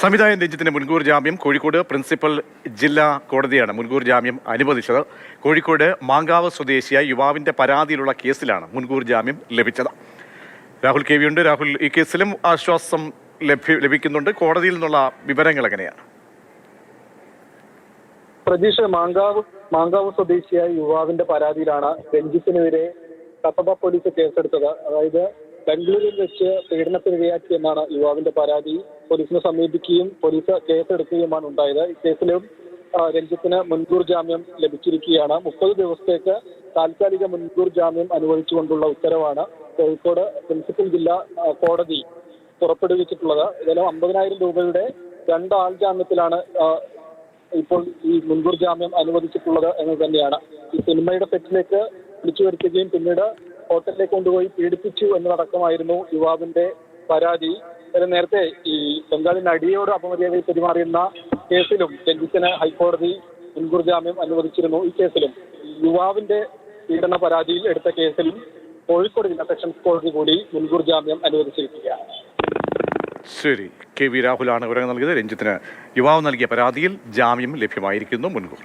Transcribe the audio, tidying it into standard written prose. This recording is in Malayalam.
സംവിധായകൻ രഞ്ജിത്തിന് മുൻകൂർ ജാമ്യം. കോഴിക്കോട് പ്രിൻസിപ്പൽ ജില്ലാ കോടതിയാണ് മുൻകൂർ ജാമ്യം അനുവദിച്ചത്. കോഴിക്കോട് മാങ്കാവ് സ്വദേശിയായ യുവാവിന്റെ പരാതിയിലുള്ള കേസിലാണ് മുൻകൂർ ജാമ്യം ലഭിച്ചത്. രാഹുൽ കെ വി ഉണ്ട്. രാഹുൽ, ഈ കേസിലും ആശ്വാസം ലഭിക്കുന്നുണ്ട്. കോടതിയിൽ നിന്നുള്ള വിവരങ്ങൾ എങ്ങനെയാണ്? പ്രതീക്ഷ, മാങ്കാവ് സ്വദേശിയായ യുവാവിന്റെ പരാതിയിലാണ് രഞ്ജിത്തിനെതിരെ കസബ പോലീസ് കേസെടുത്തത്. അതായത് ബംഗളൂരുവിൽ വെച്ച് പീഡനത്തിനിരയാക്കിയെന്നാണ് യുവാവിന്റെ പരാതി. പോലീസിനെ സമീപിക്കുകയും പോലീസ് കേസെടുക്കുകയുമാണ് ഉണ്ടായത്. ഈ കേസിലും രഞ്ജിത്തിന് മുൻകൂർ ജാമ്യം ലഭിച്ചിരിക്കുകയാണ്. 30 ദിവസത്തേക്ക് താൽക്കാലിക മുൻകൂർ ജാമ്യം അനുവദിച്ചുകൊണ്ടുള്ള ഉത്തരവാണ് കോഴിക്കോട് പ്രിൻസിപ്പൽ ജില്ലാ കോടതി പുറപ്പെടുവിച്ചിട്ടുള്ളത്. ഏതായാലും 50,000 രൂപയുടെ 2 ആൾ ജാമ്യത്തിലാണ് ഇപ്പോൾ ഈ മുൻകൂർ ജാമ്യം അനുവദിച്ചിട്ടുള്ളത് എന്ന് തന്നെയാണ്. ഈ സിനിമയുടെ സെറ്റിലേക്ക് വിളിച്ചു വരുത്തുകയും പിന്നീട് ഹോട്ടലിലേക്ക് കൊണ്ടുപോയി പീഡിപ്പിച്ചു എന്നതടക്കമായിരുന്നു യുവാവിന്റെ പരാതി. നേരത്തെ ഈ ബംഗാളി നടിയോട് അപമര്യാദയിൽ പെരുമാറിയുന്ന കേസിലും രഞ്ജിത്തിന് ഹൈക്കോടതി മുൻകൂർ ജാമ്യം അനുവദിച്ചിരുന്നു. ഈ കേസിലും യുവാവിന്റെ പീഡന പരാതിയിൽ എടുത്ത കേസിലും കോഴിക്കോട് ജില്ലാ സെഷൻസ് കോടതി കൂടി മുൻകൂർ ജാമ്യം അനുവദിച്ചിരിക്കുകയാണ്. ശരി, കെ വി രാഹുലാണ് വിവരങ്ങൾ നൽകിയത്. രഞ്ജിത്തിന് യുവാവ് നൽകിയ പരാതിയിൽ ജാമ്യം ലഭ്യമായിരിക്കുന്നു മുൻകൂർ.